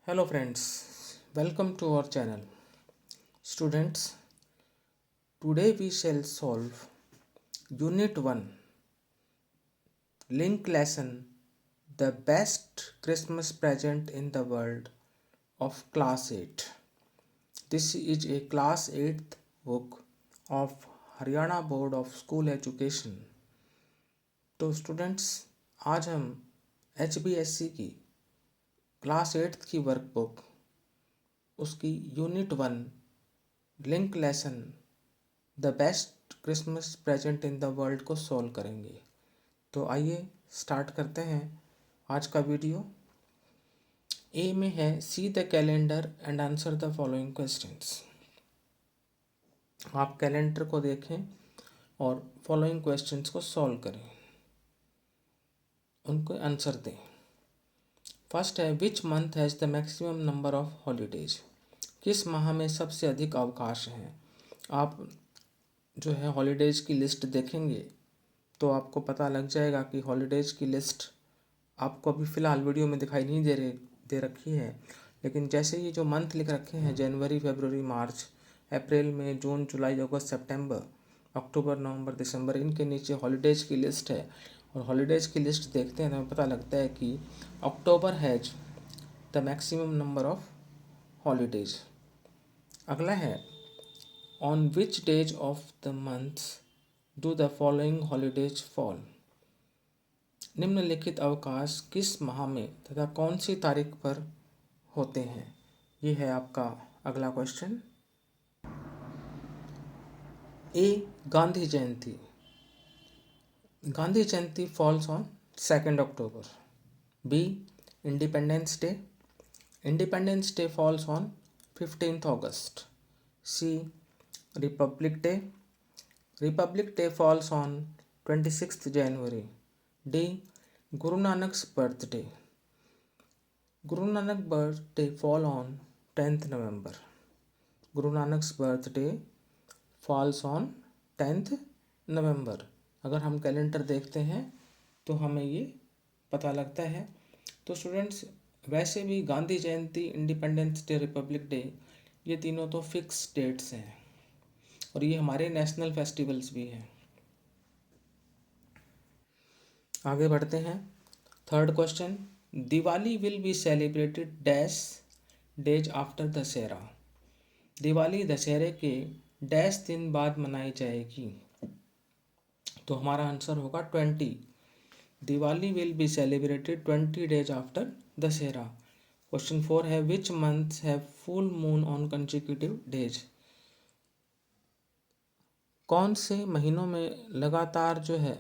Hello friends, welcome to our channel. Students, today we shall solve Unit 1 Link Lesson The Best Christmas Present in the World of Class 8. This is a Class 8th book of Haryana Board of School Education. तो students आज हम HBSC की class 8th की workbook उसकी unit 1 link lesson the best Christmas present in the world को solve करेंगे। तो आइए स्टार्ट करते हैं आज का वीडियो। ए में है see the calendar and answer the following questions. आप कैलेंडर को देखें और फॉलोइंग क्वेश्चंस को सॉल्व करें, उनको आंसर दें। फर्स्ट है which month has the maximum number of holidays. किस माह में सबसे अधिक अवकाश हैं। आप जो है हॉलीडेज की लिस्ट देखेंगे तो आपको पता लग जाएगा कि हॉलीडेज की लिस्ट आपको अभी फ़िलहाल वीडियो में दिखाई नहीं दे रखी है, लेकिन जैसे ये जो मंथ लिख रखे हैं जनवरी, फरवरी, मार्च, अप्रैल, मई, जून, जुलाई, अगस्त, सितंबर, अक्टूबर, नवंबर, दिसंबर, इनके नीचे हॉलीडेज की लिस्ट है। और हॉलीडेज की लिस्ट देखते हैं तो हमें पता लगता है कि October has the maximum number of holidays. अगला है on which days of the month do the following holidays fall. निम्नलिखित अवकाश किस माह में तथा कौन सी तारीख पर होते हैं। ये है आपका अगला question. A Gandhi Jayanti. Gandhi Jayanti falls on 2 अक्टूबर। B Independence Day. Independence Day falls on 15 August. C Republic Day. Republic Day falls on 26 January. D Guru Nanak's birthday. Guru Nanak birthday fall on 10th November. Guru Nanak's birthday falls on 10th November. अगर हम calendar देखते हैं तो हमें ये पता लगता है। तो स्टूडेंट्स वैसे भी गांधी जयंती, इंडिपेंडेंस डे, रिपब्लिक डे, ये तीनों तो फिक्स डेट्स हैं और ये हमारे नेशनल फेस्टिवल्स भी हैं। आगे बढ़ते हैं। Third question Diwali will be celebrated dash days after Dussehra. Diwali दशहरे के डैश दिन बाद मनाई जाएगी। तो हमारा आंसर होगा 20। Diwali will be celebrated 20 days after Dussehra. Question 4 है which months have full moon on consecutive days. कौन से महीनों में लगातार जो है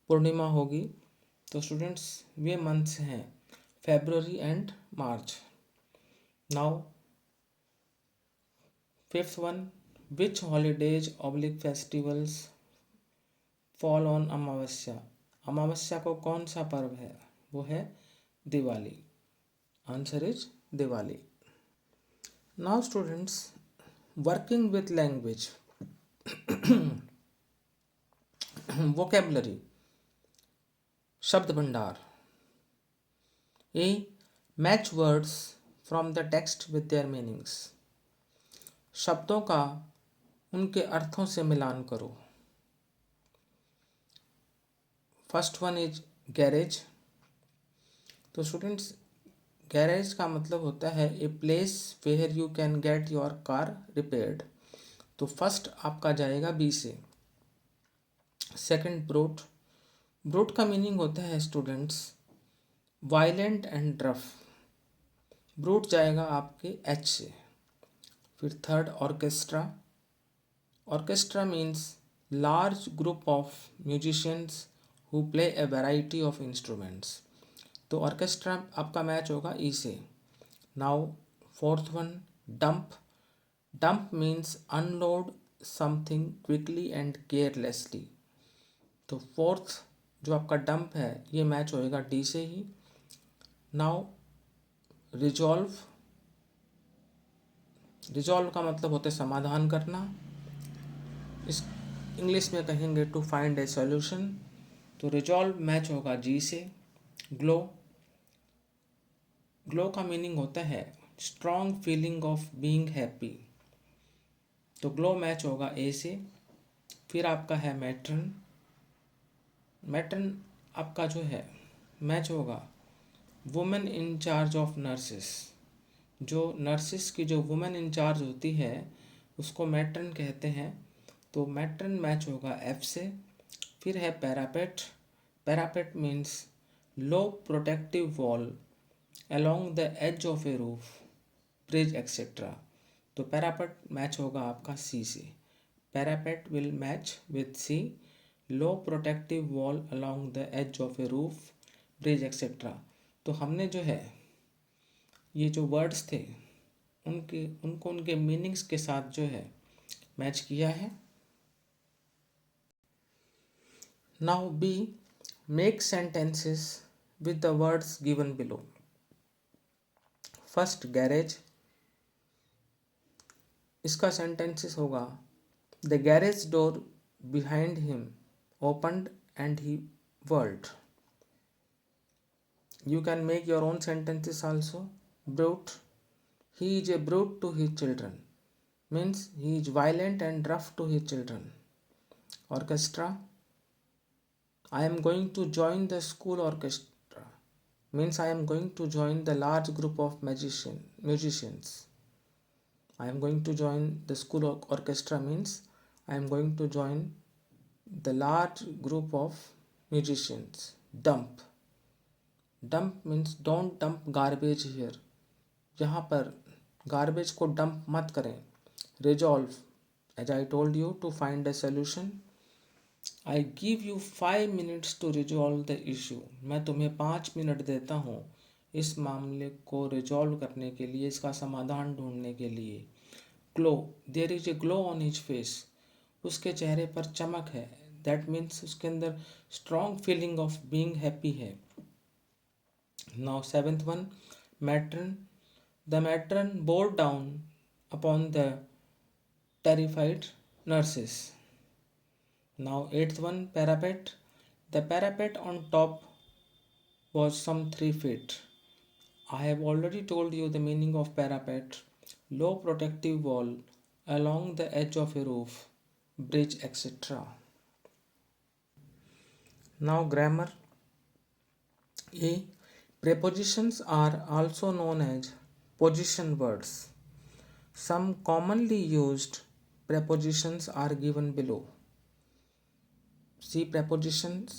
पूर्णिमा होगी। तो स्टूडेंट्स ये मंथ्स हैं फरवरी and March. Now fifth one which holidays oblique festivals fall on Amavasya. अमावस्या को कौन सा पर्व है, वो है Diwali. Answer is Diwali. Now students working with language vocabulary शब्द भंडार। A match words from the text with their meanings. शब्दों का उनके अर्थों से मिलान करो। First one is garage. तो स्टूडेंट्स गैरेज का मतलब होता है a place where you can get your car repaired. तो फर्स्ट आपका जाएगा बी से। Second brute. ब्रूट का मीनिंग होता है students violent and rough. Brute जाएगा आपके एच से। फिर third orchestra. Orchestra means large group of musicians who play A variety of instruments. तो ऑर्केस्ट्रा आपका मैच होगा ई से। Now fourth one dump. Dump means unload something quickly and carelessly. तो fourth जो आपका डंप है ये मैच होएगा डी से ही। Now resolve. रिजॉल्व का मतलब होता है समाधान करना। इस इंग्लिश में कहेंगे टू फाइंड ए सॉल्यूशन। तो रिजॉल्व मैच होगा जी से। ग्लो। ग्लो का मीनिंग होता है strong feeling of being happy. तो ग्लो मैच होगा ए से। फिर आपका है मैट्रन। मैट्रन आपका जो है मैच होगा women in charge of nurses. जो नर्सिस की जो वुमेन इन चार्ज होती है उसको मैट्रन कहते हैं। तो मैट्रन मैच होगा एफ से। फिर है parapet. Parapet means low protective wall along the edge of a roof, bridge etcetera. तो पैरापेट मैच होगा आपका सी से। Parapet will match with C, low protective wall along the edge of a roof, bridge etcetera. तो हमने जो है ये जो वर्ड्स थे उनके मीनिंग्स के साथ जो है मैच किया है। Now B, make sentences with the words given below. First garage, इसका सेंटेंसेस होगा the garage door behind him opened and he whirled. You can make your own sentences also. Brute, he is a brute to his children, means he is violent and rough to his children. Orchestra, I am going to join the school orchestra, means I am going to join the large group of musicians. I am going to join the school orchestra means I am going to join the large group of musicians. Dump, dump means don't dump garbage here, यहाँ पर garbage को dump मत करें। Resolve, as I told you to find a solution, I give you 5 minutes to resolve the issue. मैं तुम्हें 5 minute देता हूँ इस मामले को रिजॉल्व करने के लिए, इसका समाधान ढूंढने के लिए। Glow, there is a glow on his face, उसके चेहरे पर चमक है। दैट मीन्स उसके अंदर strong feeling of being happy है। Now seventh one, matron. The matron bore down upon the terrified nurses. Now eighth one, parapet. The parapet on top was some 3 feet. I have already told you the meaning of parapet. Low protective wall along the edge of a roof, bridge, etc. Now grammar. A, prepositions are also known as position words. Some commonly used prepositions are given below. See prepositions.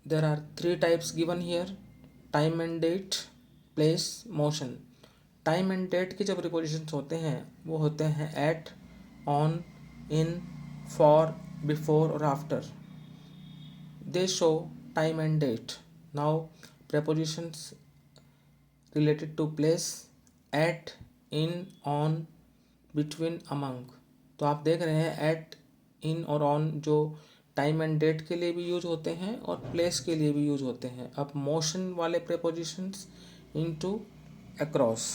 There are 3 types given here: time and date, place, motion. Time and date के जो prepositions होते हैं वो होते हैं at, on, in, for, before और after. They show time and date. Now prepositions related to place: at, in, on, between, among. तो आप देख रहे हैं at, in और on जो टाइम एंड डेट के लिए भी यूज होते हैं और प्लेस के लिए भी यूज होते हैं। अब मोशन वाले prepositions into, across.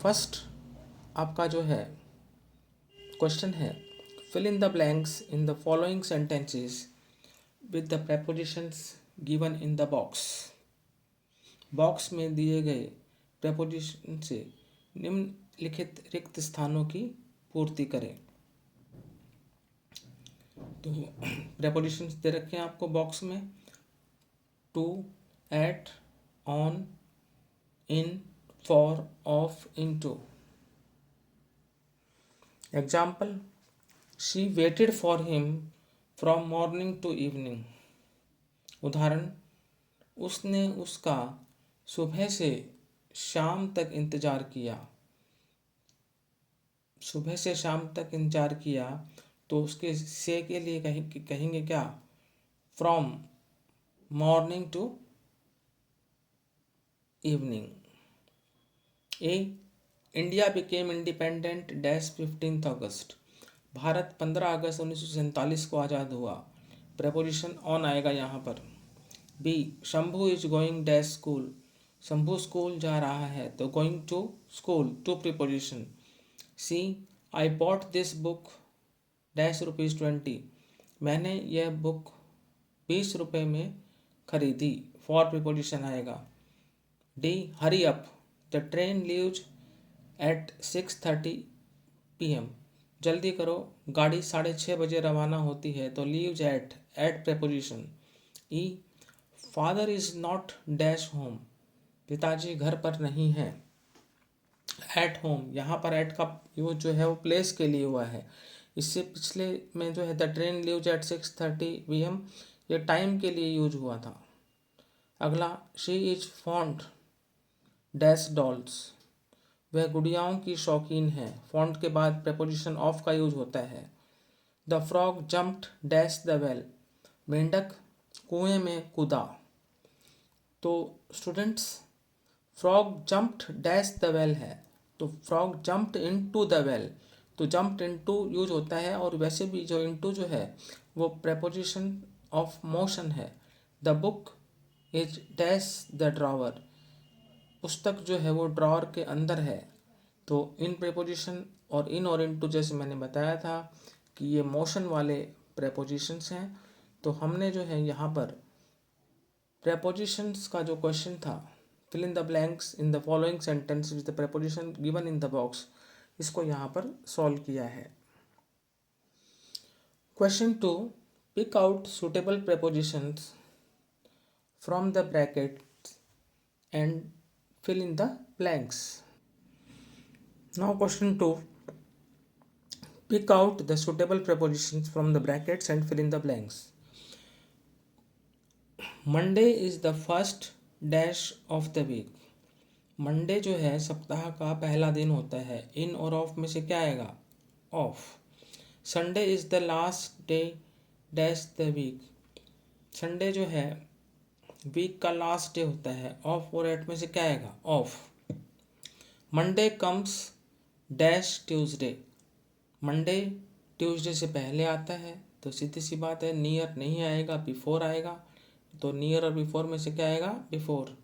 फर्स्ट आपका जो है क्वेश्चन है, fill in the blanks in the following sentences with the prepositions given in the box. Box में दिए गए preposition से निम्नलिखित रिक्त स्थानों की पूर्ति करें। तो prepositions दे रखे हैं आपको बॉक्स में: to, at, on, in, for, of, into. Example, she waited for him from morning to evening. उदाहरण, उसने उसका सुबह से शाम तक इंतजार किया। सुबह से शाम तक इंतजार किया तो उसके से के लिए कहेंगे क्या? From morning to evening. A, India became independent dash 15 August. भारत 15 अगस्त 1947 को आज़ाद हुआ. प्रेपोजिशन ऑन आएगा यहाँ पर. B, Shambhu is going dash school. Shambhu school जा रहा है तो going to school, to preposition. C, I bought this book dash ₹20. मैंने यह बुक 20 रुपये में खरीदी. फॉर प्रीपोजिशन आएगा. D hurry up, the train leaves at 6:30 PM, जल्दी करो गाड़ी 6:30 रवाना होती है, तो leaves eight preposition. E father is not dash home, पिताजी घर पर नहीं है। एट होम, यहाँ पर एट का यूज जो है वो प्लेस के लिए हुआ है। इससे पिछले में जो है the train leaves at 6:30 PM, ये टाइम के लिए यूज हुआ था। अगला, she is fond dash dolls, वह गुड़ियाओं की शौकीन है। फॉन्ट के बाद प्रेपोजिशन ऑफ का यूज होता है। The frog jumped dash the well, मेंढक कुएं में कूदा। तो students, frog jumped dash the well है, तो frog jumped into the well, तो जम्प्ड इनटू यूज होता है। और वैसे भी जो इनटू जो है वो प्रेपोजिशन ऑफ मोशन है। The book is dash the drawer, पुस्तक जो है वो ड्रॉवर के अंदर है। तो इन प्रेपोजिशन और इन और इनटू, जैसे मैंने बताया था कि ये मोशन वाले प्रेपोजिशंस हैं। तो हमने जो है यहाँ पर प्रेपोजिशंस का जो क्वेश्चन था, fill in the blanks in the following sentence with the preposition given in the box, इसको यहाँ पर सॉल्व किया है। Question 2, pick out suitable prepositions from the brackets and fill in the blanks. Now question 2, pick out the suitable prepositions from the brackets and fill in the blanks. Monday is the first dash of the week. Monday जो है सप्ताह का पहला दिन होता है। इन और of में से क्या आएगा? Of. Sunday is the last day dash the week, Sunday जो है वीक का लास्ट डे होता है। ऑफ और एट में से क्या आएगा? Of. Monday comes dash Tuesday, Monday Tuesday से पहले आता है, तो सीधी सी बात है नियर नहीं आएगा, बिफोर आएगा। तो नियर और बिफोर में से क्या आएगा? Before.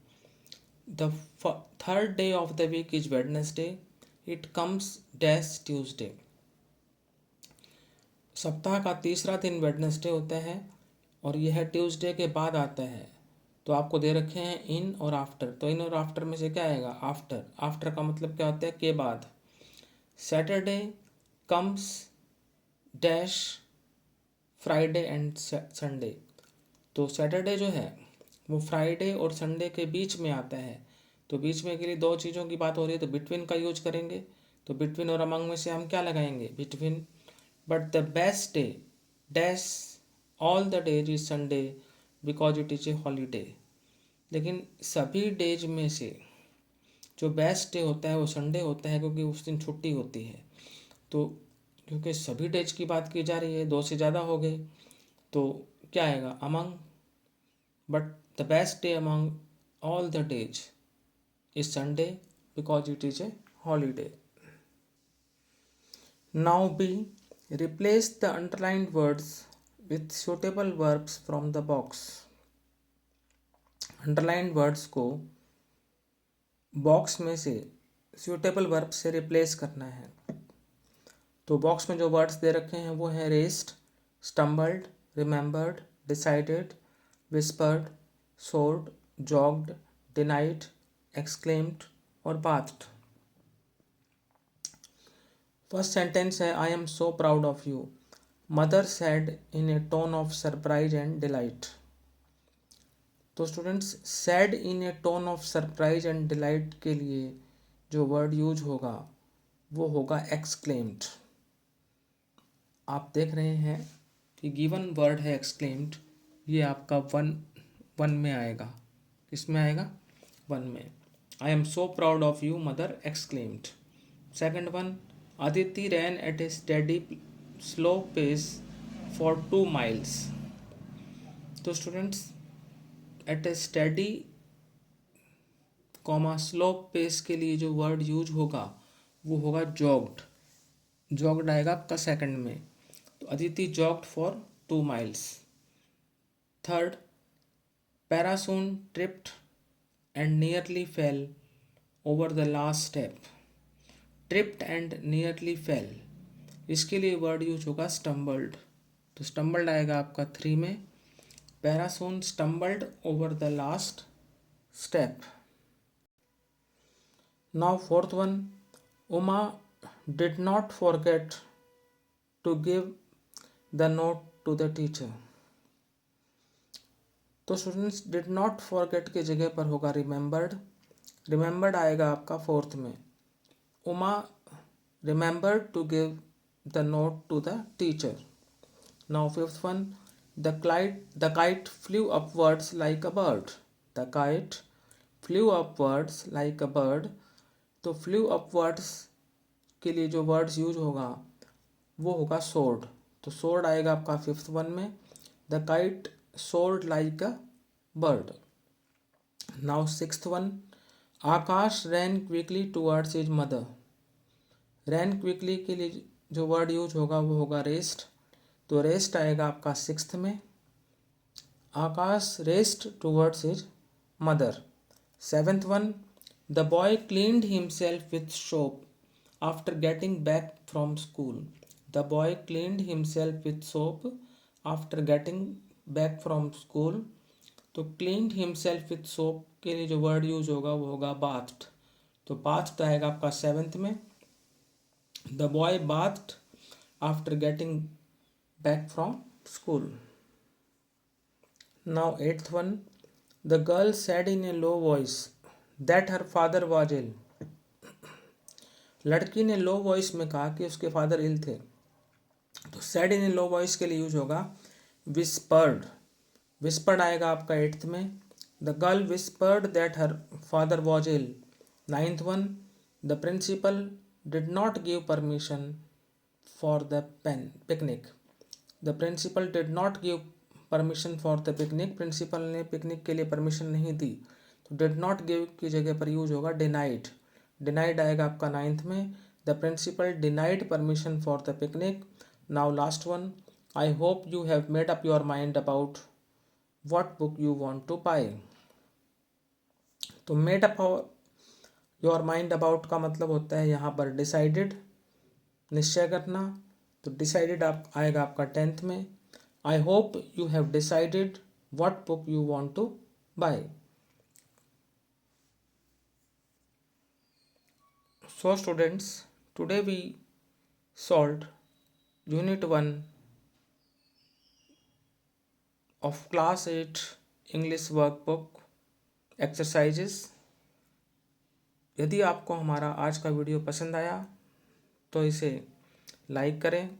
The third day of the week is Wednesday, it comes dash Tuesday, सप्ताह का तीसरा दिन वेडनेसडे होता है और यह ट्यूसडे के बाद आता है। तो आपको दे रखे हैं इन और आफ्टर, तो इन और आफ्टर में से क्या आएगा? आफ्टर। आफ्टर का मतलब क्या होता है? के बाद। Saturday comes dash Friday and Sunday, तो सैटरडे जो है वो फ्राइडे और संडे के बीच में आता है। तो बीच में के लिए दो चीज़ों की बात हो रही है, तो बिटवीन का यूज करेंगे। तो बिटवीन और अमंग में से हम क्या लगाएंगे? Between. But the best day dash all the days is Sunday because it is a holiday, लेकिन सभी डेज में से जो बेस्ट डे होता है वो संडे होता है, क्योंकि उस दिन छुट्टी होती है। तो क्योंकि सभी डेज की बात की जा रही है, दो से ज़्यादा हो गए, तो क्या आएगा? Among. But the best day among all the days is Sunday because it is a holiday. Now be, replace the underlined words with suitable verbs from the box. Underlined words को बॉक्स में से suitable verb से replace करना है। तो box में जो words दे रखे हैं वो है raced, stumbled, remembered, decided, whispered, soared, jogged, denied, exclaimed और बाथ्ड। फर्स्ट सेंटेंस है, I am so proud of you, mother said in a tone of surprise and delight. तो students, said in a tone of surprise and delight के लिए जो word use होगा वो होगा exclaimed. आप देख रहे हैं कि गिवन वर्ड है एक्सक्लेम्ड, ये आपका वन में आएगा। किसमें आएगा? वन में। आई am so proud of you, mother exclaimed. Second one, Aditi ran at a steady, slow pace for 2 miles. तो स्टूडेंट्स, एट ए स्टडी कॉमा स्लो पेस के लिए जो वर्ड यूज होगा वो होगा जॉग्ड। जॉग्ड आएगा आपका सेकंड में। तो Aditi jogged for 2 miles। Third, Parasoon tripped and nearly fell over the last step. Tripped and nearly fell, इसके लिए वर्ड यूज होगा स्टम्बल्ड। तो स्टम्बल्ड आएगा आपका 3 में। Parasoon stumbled over the last step. Now fourth one, Uma did not forget to give the note to the teacher. तो students did not forget की जगह पर होगा रिमेंबर्ड। रिमेंबर्ड आएगा आपका फोर्थ में। Uma remembered to give the note to the teacher. Now fifth one, the kite flew upwards like a bird. The kite flew upwards like a bird. तो flew upwards के लिए जो वर्ड्स यूज होगा वो होगा सोर्ड। तो soared आएगा आपका फिफ्थ वन में। The kite soared like a bird. Now sixth one, Akash ran quickly towards his mother. Ran quickly के लिए जो वर्ड यूज होगा वो होगा रेस्ट। तो रेस्ट आएगा आपका सिक्स्थ में। Akash rest towards his mother. Seventh one, the boy cleaned himself with soap after getting back from school. The boy cleaned himself with soap after getting back from school. तो cleaned himself with soap के लिए जो word use होगा वो होगा बाथ्ड। तो बाथ्ड आएगा आपका सेवेंथ में। The boy bathed after getting back from school. Now eighth one, the girl said in a low voice that her father was ill. लड़की ने लो वॉइस में कहा कि उसके फादर इल थे। तो said in a low voice के लिए यूज होगा विस्पर्ड। विस्पर्ड आएगा आपका एट्थ में। The girl whispered that her father was ill. Ninth one, the principal did not give permission for the picnic. The principal did not give permission for the picnic. Principal ने picnic के लिए permission नहीं दी। तो did not give की जगह पर use होगा denied. Denied आएगा आपका नाइन्थ में। The principal denied permission for the picnic. Now last one, I hope you have made up your mind about what book you want to buy. तो made up your mind about का मतलब होता है यहाँ पर decided, निश्चय करना। तो डिसाइडेड आप आएगा आपका टेंथ में। I hope you have decided what book you want to buy. So students, today we solved Unit 1 of Class 8 English Workbook Exercises। यदि आपको हमारा आज का वीडियो पसंद आया तो इसे लाइक करें,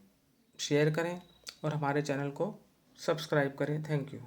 शेयर करें और हमारे चैनल को सब्सक्राइब करें। Thank you.